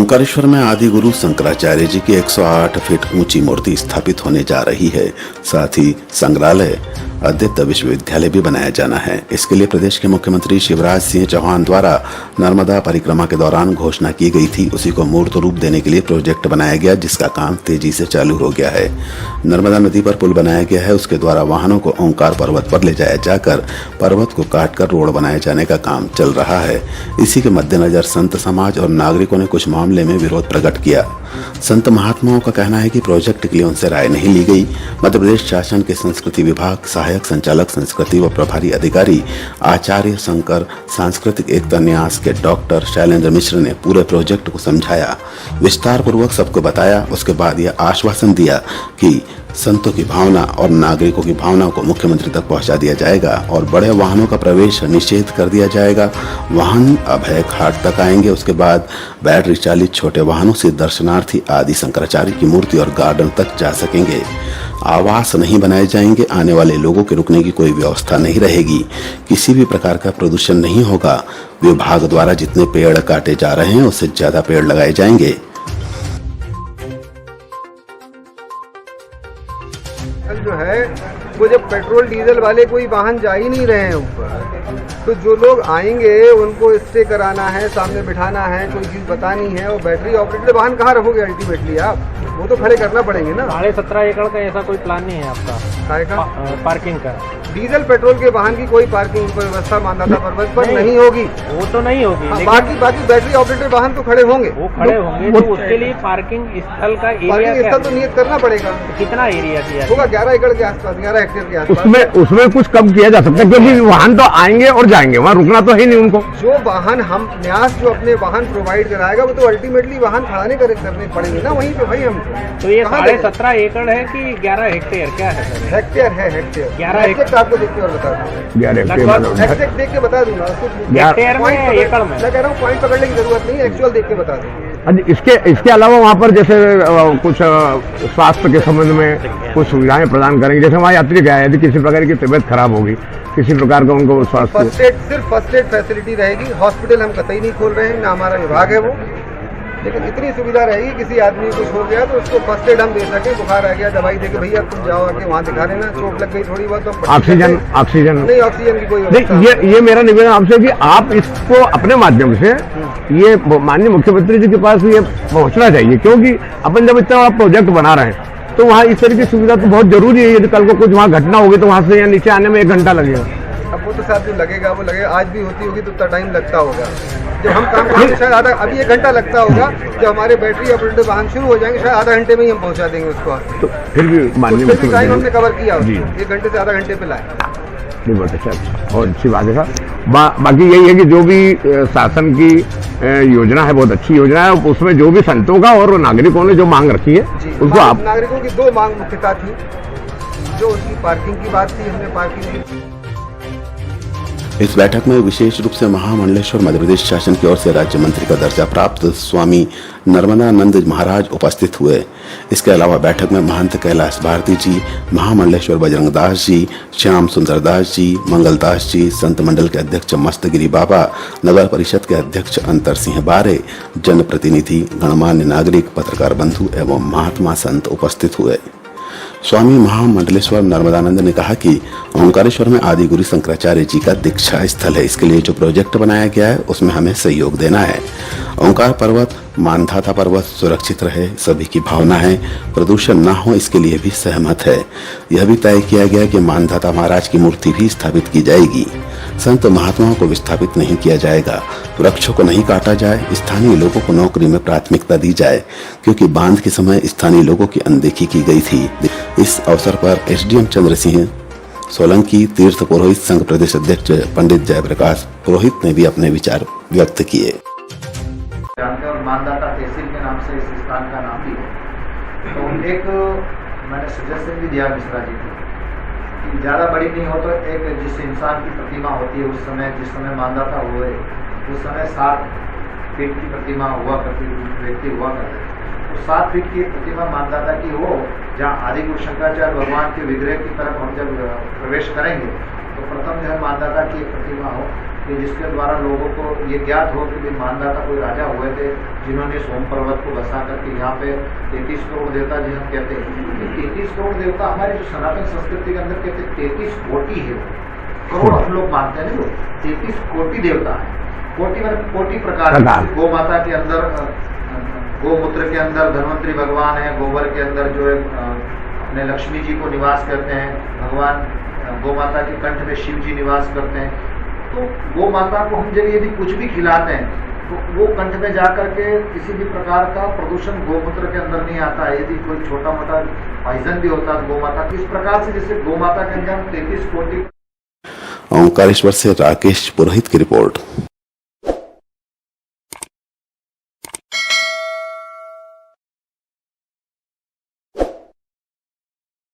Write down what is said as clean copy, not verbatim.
ओंकारेश्वर में आदि गुरु शंकराचार्य जी की 108 फीट ऊंची मूर्ति स्थापित होने जा रही है। साथ ही संग्रहालय, अद्वैत विश्वविद्यालय भी बनाया जाना है। इसके लिए प्रदेश के मुख्यमंत्री शिवराज सिंह चौहान द्वारा नर्मदा परिक्रमा के दौरान घोषणा की गई थी। उसी को मूर्त रूप देने के लिए प्रोजेक्ट बनाया गया, जिसका काम तेजी से चालू हो गया है। नर्मदा नदी पर पुल बनाया गया है, उसके द्वारा वाहनों को ओंकार पर्वत पर ले जाया जाकर पर्वत को काटकर रोड बनाए जाने का काम चल रहा है। इसी के मद्देनजर संत समाज और नागरिकों ने कुछ मामले में विरोध प्रकट किया। संत महात्माओं का कहना है कि प्रोजेक्ट के लिए उनसे राय नहीं ली गई। मध्य प्रदेश शासन के संस्कृति विभाग सहायक संचालक संस्कृति व प्रभारी अधिकारी आचार्य शंकर सांस्कृतिक एकता न्यास के डॉक्टर शैलेंद्र मिश्र ने पूरे प्रोजेक्ट को समझाया, विस्तार पूर्वक सबको बताया। उसके बाद यह आश्वासन दिया कि संतों की भावना और नागरिकों की भावना को मुख्यमंत्री तक पहुंचा दिया जाएगा और बड़े वाहनों का प्रवेश निषेध कर दिया जाएगा। वाहन अभय घाट तक आएंगे। उसके बाद बैटरी चालित छोटे वाहनों से दर्शनार्थी आदि शंकराचार्य की मूर्ति और गार्डन तक जा सकेंगे। आवास नहीं बनाए जाएंगे। आने वाले लोगों के रुकने की कोई व्यवस्था नहीं रहेगी। किसी भी प्रकार का प्रदूषण नहीं होगा। विभाग द्वारा जितने पेड़ काटे जा रहे हैं उससे ज्यादा पेड़ लगाए जाएंगे। जो है वो जब पेट्रोल डीजल वाले कोई वाहन जा ही नहीं रहे हैं ऊपर, तो जो लोग आएंगे उनको स्टे कराना है, सामने बिठाना है, कोई चीज़ बतानी है। और बैटरी ऑपरेटेड वाहन कहाँ रखोगे अल्टीमेटली आप? वो तो खड़े करना पड़ेंगे ना। 17.5 एकड़ का ऐसा कोई प्लान नहीं है आपका? काय का? पार्किंग का? डीजल पेट्रोल के वाहन की कोई पार्किंग व्यवस्था मानदाता पर्वत पर नहीं होगी। वो तो नहीं होगी। हाँ, बाकी बैटरी ऑपरेटेड वाहन तो खड़े होंगे। वो खड़े होंगे तो उसके लिए पार्किंग स्थल का एरिया, पार्किंग स्थल तो नियत करना पड़ेगा। कितना एरिया दिया होगा? 11 एकड़ के आसपास, 11 हेक्टेयर के आसपास। उसमें कुछ कम किया जा सकता है, क्योंकि वाहन तो आएंगे और जाएंगे, वहाँ रुकना तो है नहीं उनको। जो वाहन हम न्यास जो अपने वाहन प्रोवाइड कराएगा वो तो अल्टीमेटली वाहन खड़ाने करने पड़ेंगे ना वहीं पे भाई हमको। तो ये 17.5 एकड़ है कि 11 हेक्टेयर क्या है? हेक्टेयर है, हेक्टेयर। 11 हेक्टेयर आपको देख के और बता दूँ, 11 एग्जैक्ट देख के बता दूंगा। हेक्टेयर में, एकड़ में मैं कह रहा हूँ पॉइंट पकड़ने की जरूरत नहीं है, एक्चुअल देख के बता दूँ। इसके अलावा वहाँ पर जैसे कुछ स्वास्थ्य के संबंध में कुछ सुविधाएं प्रदान करेंगे। जैसे वहाँ यात्री गए, यदि किसी प्रकार की तबीयत खराब होगी, किसी प्रकार का उनको स्वास्थ्य, सिर्फ फर्स्ट एड फैसिलिटी रहेगी। हॉस्पिटल हम कतई नहीं खोल रहे हैं, ना हमारा विभाग है वो, लेकिन इतनी सुविधा रहेगी किसी आदमी को कुछ हो गया तो उसको फर्स्ट एड हम दे सके। बुखार आ गया, दवाई देके भैया तुम जाओ आके वहाँ दिखा लेना। चोट लग गई थोड़ी बहुत तो ऑक्सीजन नहीं, ऑक्सीजन की कोई नहीं। ये मेरा निवेदन आपसे कि आप इसको अपने माध्यम से ये माननीय मुख्यमंत्री जी के पास ये पहुँचना चाहिए, क्योंकि अपन जब इतना बड़ा प्रोजेक्ट बना रहे हैं तो वहाँ इस तरह की सुविधा तो बहुत जरूरी है। यदि कल को कुछ वहाँ घटना होगी तो वहाँ से यहाँ नीचे आने में 1 घंटा लगेगा। अब वो तो साथ जो लगेगा वो लगेगा, आज भी होती होगी तो उतना टाइम लगता होगा। जब हम काम करेंगे शायद आधा, अभी 1 घंटा लगता होगा। जब हमारे बैटरी ऑपरेटेड वाहन शुरू हो जाएंगे शायद आधा घंटे में ही हम पहुंचा देंगे उसको। तो फिर भी माननीय मुख्यमंत्री टाइम हमने कवर किया, 1 घंटे से आधा घंटे पे लाए। बहुत अच्छा और अच्छी बात है सर। बाकी यही है कि जो भी शासन की योजना है बहुत अच्छी योजना है। उसमें जो भी संतों का और नागरिकों ने जो मांग रखी है उसको आप नागरिकों की 2 मांग मुख्यतः थी। जो उसकी पार्किंग की बात थी, हमने पार्किंग की। इस बैठक में विशेष रूप से महामंडलेश्वर मध्य प्रदेश शासन की ओर से राज्य मंत्री का दर्जा प्राप्त स्वामी नर्मदानंद महाराज उपस्थित हुए। इसके अलावा बैठक में महंत कैलाश भारती जी, महामंडलेश्वर बजरंगदास जी, श्याम सुंदरदास जी, मंगलदास जी, संत मंडल के अध्यक्ष मस्तगिरी बाबा, नगर परिषद के अध्यक्ष अंतर सिंह बारे, जनप्रतिनिधि, गणमान्य नागरिक, पत्रकार बंधु एवं महात्मा संत उपस्थित हुए। स्वामी महामंडलेश्वर नर्मदानंद ने कहा कि ओंकारेश्वर में आदि गुरु शंकराचार्य जी का दीक्षा स्थल है। इसके लिए जो प्रोजेक्ट बनाया गया है उसमें हमें सहयोग देना है। ओंकार पर्वत, मानधाता पर्वत सुरक्षित रहे, सभी की भावना है। प्रदूषण न हो इसके लिए भी सहमत है। यह भी तय किया गया कि मानधाता महाराज की मूर्ति भी स्थापित की जाएगी। संत महात्माओं को विस्थापित नहीं किया जाएगा। वृक्षों को नहीं काटा जाए। स्थानीय लोगों को नौकरी में प्राथमिकता दी जाए, क्योंकि बांध के समय स्थानीय लोगों की अनदेखी की गई थी। इस अवसर पर एसडीएम चंद्र सिंह सोलंकी, तीर्थ पुरोहित संघ प्रदेश अध्यक्ष पंडित जयप्रकाश पुरोहित ने भी अपने विचार व्यक्त किए। और मानदाता तहसील के नाम से इस स्थान का नाम भी है। तो एक मैंने सजेशन भी दिया मिश्रा जी को कि ज़्यादा बड़ी नहीं हो तो एक जिस इंसान की प्रतिमा होती है उस समय, जिस समय मानदाता हुए उस समय 7 फीट की प्रतिमा हुआ करती, व्यक्ति हुआ करते, तो 7 फीट की प्रतिमा मानदाता की हो, जहाँ आदि गुरु शंकराचार्य भगवान के विग्रह की तरफ हम जब प्रवेश करेंगे तो प्रथम जो है मानदाता की एक प्रतिमा हो। कि जिसके द्वारा लोगों को ये ज्ञात हो कि भाई मानदाता कोई राजा हुए थे जिन्होंने सोम पर्वत को बसा करके यहाँ पे 33 करोड़ देवता जी हम कहते हैं 33 करोड़ देवता हमारी जो सनातन संस्कृति के अंदर कहते हैं 33 कोटि है वो करोड़ हम लोग मानते हैं वो 33 कोटि देवता है। कोटि मतलब कोटि प्रकार गौ माता के अंदर गौमूत्र के अंदर धन्वंतरी भगवान है, गोबर के अंदर जो है अपने लक्ष्मी जी को निवास करते हैं, भगवान गौ माता के कंठ में शिव जी निवास करते हैं। तो गौ माता को हम जब यदि कुछ भी खिलाते हैं तो वो कंठ में जा करके किसी भी प्रकार का प्रदूषण गौमूत्र के अंदर नहीं आता है। यदि कोई छोटा मोटा पॉइजन भी होता है गौ माता की, इस प्रकार से जैसे गौ माता के अंदर 33 कोटि। ओंकारेश्वर से राकेश पुरोहित की रिपोर्ट।